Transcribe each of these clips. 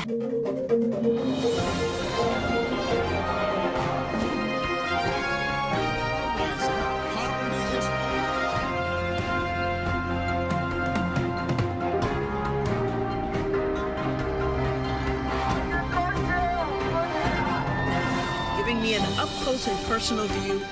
Giving me an up-close and personal view.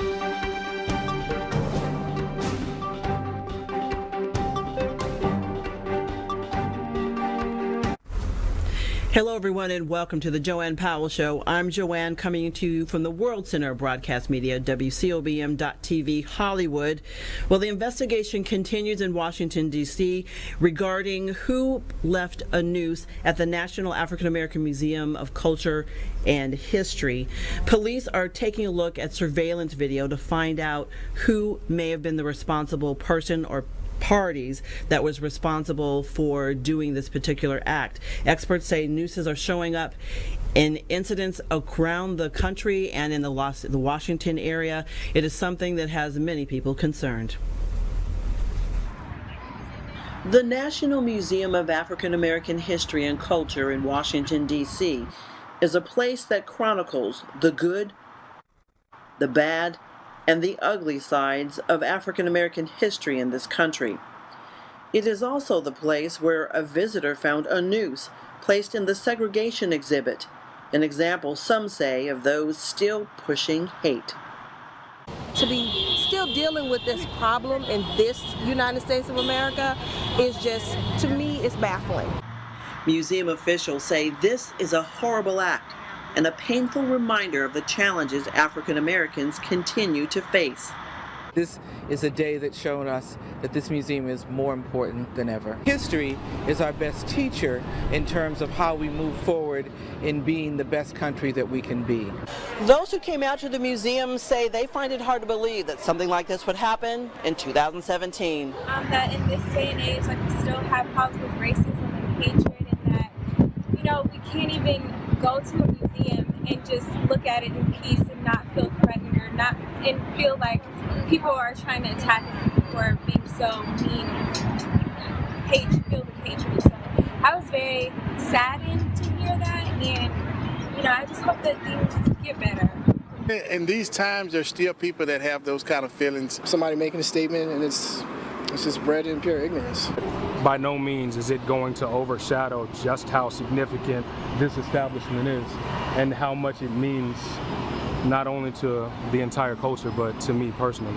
Hello, everyone, and welcome to the JoAnne Powell Show. I'm JoAnne, coming to you from the World Center of Broadcast Media, WCOBM.TV, Hollywood. Well, the investigation continues in Washington, D.C. regarding who left a noose at the National African American Museum of Culture and History. Police are taking a look at surveillance video to find out who may have been the responsible person or parties that was responsible for doing this particular act. Experts say nooses are showing up in incidents around the country and in the Washington area. It is something that has many people concerned. The National Museum of African American History and Culture in Washington, D.C. is a place that chronicles the good, the bad, and the ugly sides of African American history in this country. It is also the place where a visitor found a noose placed in the segregation exhibit, an example, some say, of those still pushing hate. To be still dealing with this problem in this United States of America is just, to me, it's baffling. Museum officials say this is a horrible act and a painful reminder of the challenges African Americans continue to face. This is a day that's shown us that this museum is more important than ever. History is our best teacher in terms of how we move forward in being the best country that we can be. Those who came out to the museum say they find it hard to believe that something like this would happen in 2017. That in this day and age, like, we still have problems with racism and hatred, and that, you know, we can't even go to a museum and just look at it in peace and not feel threatened or not and feel like people are trying to attack us or being so mean, filled with hatred. So I was very saddened to hear that, and, you know, I just hope that things get better. In these times, there's still people that have those kind of feelings. Somebody making a statement, and it's just bred in pure ignorance. By no means is it going to overshadow just how significant this establishment is and how much it means not only to the entire culture but to me personally.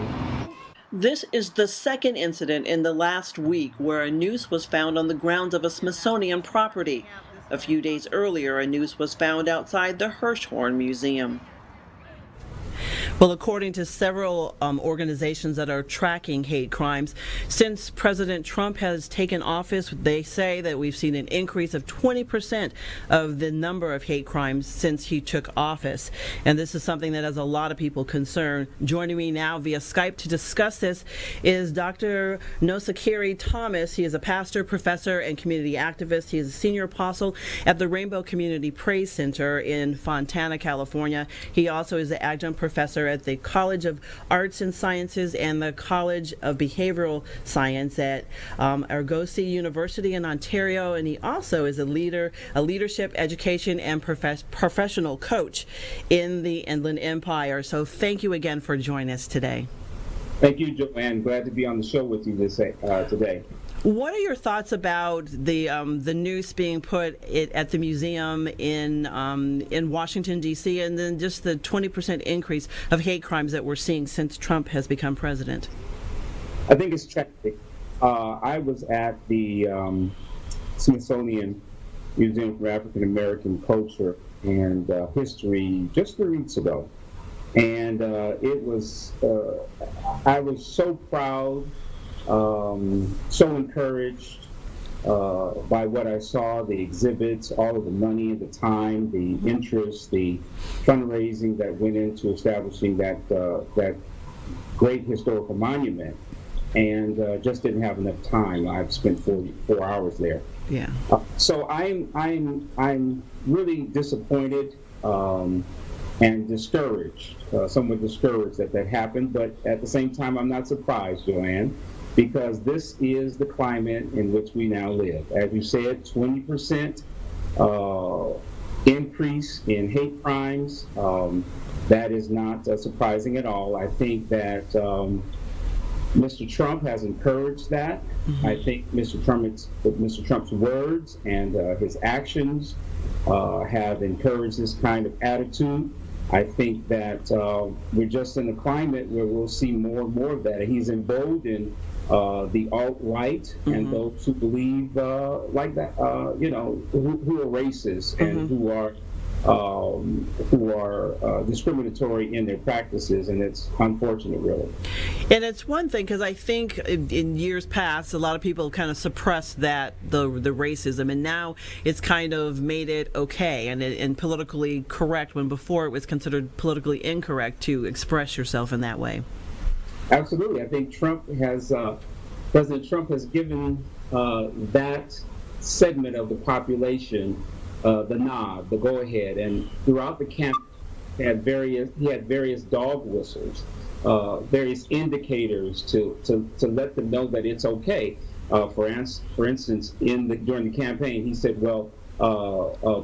This is the second incident in the last week where a noose was found on the grounds of a Smithsonian property. A few days earlier, a noose was found outside the Hirshhorn Museum. Well, according to several organizations that are tracking hate crimes, since President Trump has taken office, they say that we've seen an increase of 20% of the number of hate crimes since he took office. And this is something that has a lot of people concerned. Joining me now via Skype to discuss this is Dr. Nosakere Thomas. He is a pastor, professor, and community activist. He is a senior apostle at the Rainbow Community Praise Center in Fontana, California. He also is the adjunct professor at the College of Arts and Sciences and the College of Behavioral Science at Argosy University in Ontario, and he also is a leadership, education, and professional coach in the Inland Empire. So thank you again for joining us today. Thank you, JoAnne. Glad to be on the show with you today. What are your thoughts about the noose being put at the museum in Washington, D.C., and then just the 20% increase of hate crimes that we're seeing since Trump has become president? I think it's tragic. I was at the Smithsonian Museum for African American Culture and History just 3 weeks ago, and it was I was so proud. So encouraged by what I saw, the exhibits, all of the money, the time, the interest, the fundraising that went into establishing that great historical monument, and just didn't have enough time. I've spent 4 hours there. Yeah. So I'm really disappointed and discouraged, somewhat discouraged that happened. But at the same time, I'm not surprised, JoAnne, because this is the climate in which we now live. As you said, 20% increase in hate crimes. That is not surprising at all. I think that Mr. Trump has encouraged that. I think Mr. Trump's words and his actions have encouraged this kind of attitude. I think that we're just in a climate where we'll see more and more of that. He's emboldened the alt-right and those who believe like that, who are racist and who are discriminatory in their practices, and it's unfortunate, really. And it's one thing, because I think in years past, a lot of people kind of suppressed the racism, and now it's kind of made it okay and politically correct, when before it was considered politically incorrect to express yourself in that way. Absolutely. I think President Trump has given that segment of the population the nod, the go-ahead, and throughout the campaign, he had various dog whistles, various indicators to let them know that it's okay. For instance, during the campaign, he said, "Well,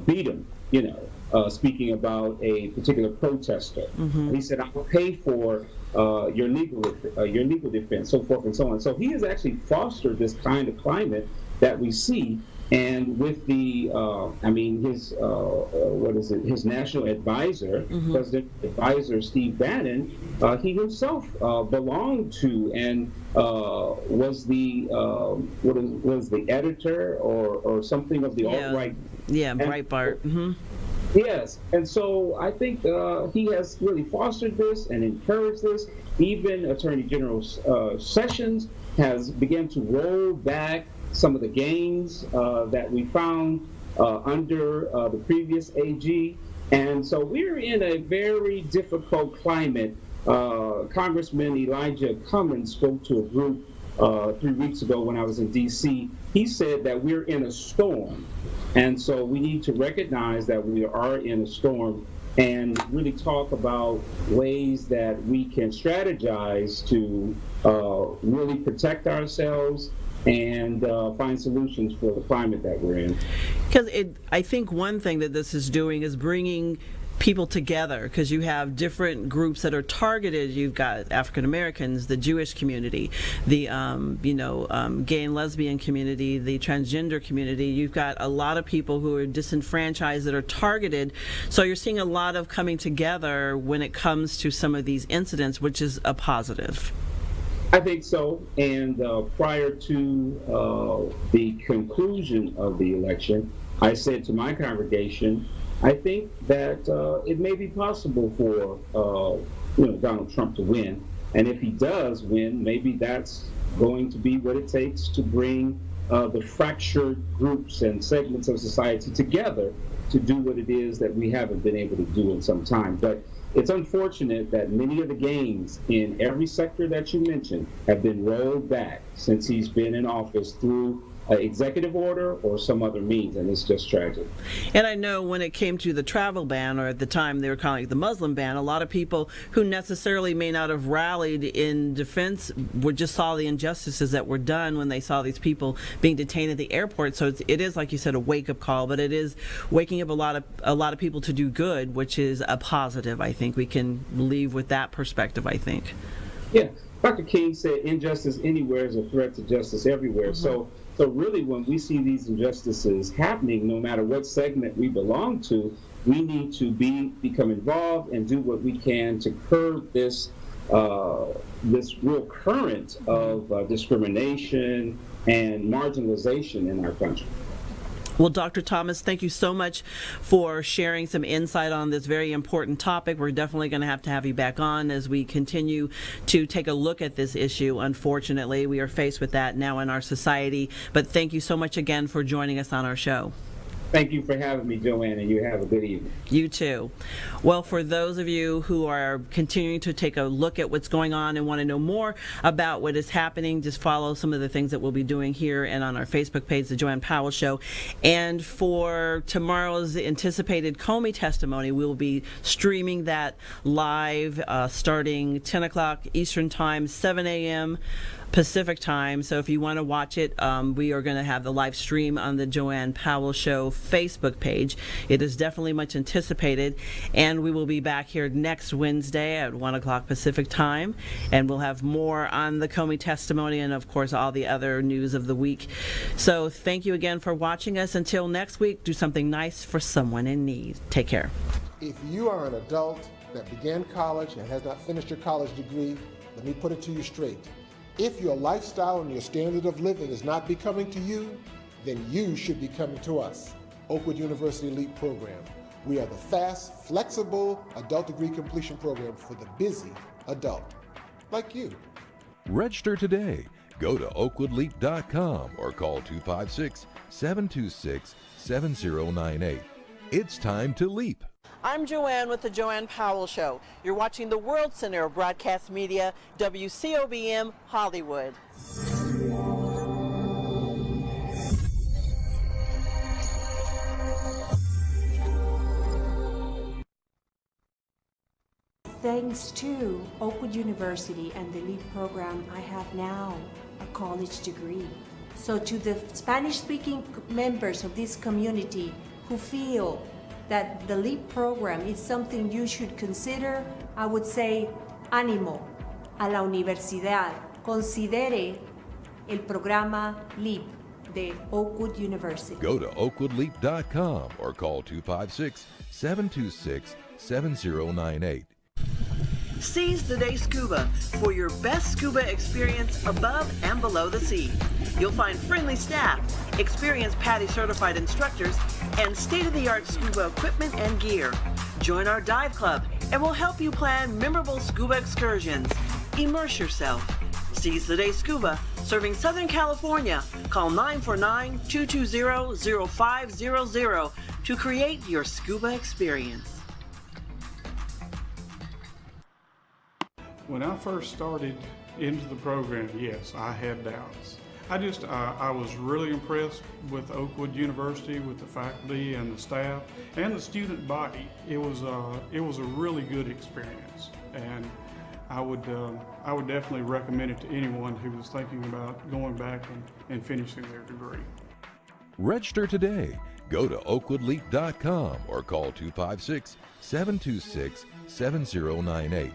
beat him," speaking about a particular protester. He said, "I will pay for your legal defense," so forth and so on. So he has actually fostered this kind of climate that we see. And with his national advisor, President Advisor Steve Bannon, he himself belonged to and was the editor or something of the alt-right. Yeah, Breitbart. Yes, and so I think he has really fostered this and encouraged this. Even Attorney General Sessions has begun to roll back some of the gains that we found under the previous AG. And so we're in a very difficult climate. Congressman Elijah Cummings spoke to a group 3 weeks ago when I was in D.C. He said that we're in a storm. And so we need to recognize that we are in a storm and really talk about ways that we can strategize to really protect ourselves and find solutions for the climate that we're in. Because I think one thing that this is doing is bringing people together, because you have different groups that are targeted. You've got African Americans, the Jewish community, the gay and lesbian community, the transgender community. You've got a lot of people who are disenfranchised that are targeted. So you're seeing a lot of coming together when it comes to some of these incidents, which is a positive. I think so. And prior to the conclusion of the election, I said to my congregation, I think that it may be possible for Donald Trump to win. And if he does win, maybe that's going to be what it takes to bring the fractured groups and segments of society together to do what it is that we haven't been able to do in some time. But it's unfortunate that many of the gains in every sector that you mentioned have been rolled back since he's been in office through executive order or some other means, and it's just tragic. And I know when it came to the travel ban, or at the time they were calling it the Muslim ban, a lot of people who necessarily may not have rallied in defense just saw the injustices that were done when they saw these people being detained at the airport. So it is, like you said, a wake-up call, but it is waking up a lot of people to do good, which is a positive. I think we can leave with that perspective, I think. Yeah. Dr. King said injustice anywhere is a threat to justice everywhere. So really, when we see these injustices happening, no matter what segment we belong to, we need to become involved and do what we can to curb this real current of discrimination and marginalization in our country. Well, Dr. Thomas, thank you so much for sharing some insight on this very important topic. We're definitely going to have you back on as we continue to take a look at this issue. Unfortunately, we are faced with that now in our society. But thank you so much again for joining us on our show. Thank you for having me, JoAnne, and you have a good evening. You too. Well, for those of you who are continuing to take a look at what's going on and want to know more about what is happening, just follow some of the things that we'll be doing here and on our Facebook page, The JoAnne Powell Show. And for tomorrow's anticipated Comey testimony, we will be streaming that live starting 10 o'clock Eastern Time, 7 a.m. Pacific time. So if you want to watch it, we are going to have the live stream on the JoAnne Powell Show Facebook page. It is definitely much anticipated, and we will be back here next Wednesday at 1 o'clock Pacific time, and we'll have more on the Comey testimony and, of course, all the other news of the week. So thank you again for watching us. Until next week, do something nice for someone in need. Take care. If you are an adult that began college and has not finished your college degree, let me put it to you straight. If your lifestyle and your standard of living is not becoming to you, then you should be coming to us, Oakwood University Elite Program. We are the fast, flexible adult degree completion program for the busy adult, like you. Register today. Go to oakwoodleap.com or call 256-726-7098. It's time to leap. I'm JoAnne with the JoAnne Powell Show. You're watching the World Center of Broadcast Media, WCOBM Hollywood. Thanks to Oakwood University and the LEAP program, I have now a college degree. So to the Spanish-speaking members of this community who feel that the LEAP program is something you should consider, I would say, ánimo a la universidad. Considere el programa LEAP de Oakwood University. Go to oakwoodleap.com or call 256-726-7098. Seize the day scuba for your best scuba experience above and below the sea. You'll find friendly staff, experienced PADI certified instructors, and state-of-the-art scuba equipment and gear. Join our dive club and we'll help you plan memorable scuba excursions. Immerse yourself. Seize the day scuba, serving Southern California. Call 949-220-0500 to create your scuba experience. When I first started into the program, yes, I had doubts. I was really impressed with Oakwood University, with the faculty and the staff and the student body. It was a really good experience, and I would definitely recommend it to anyone who was thinking about going back and finishing their degree. Register today. Go to oakwoodleap.com or call 256-726-7098.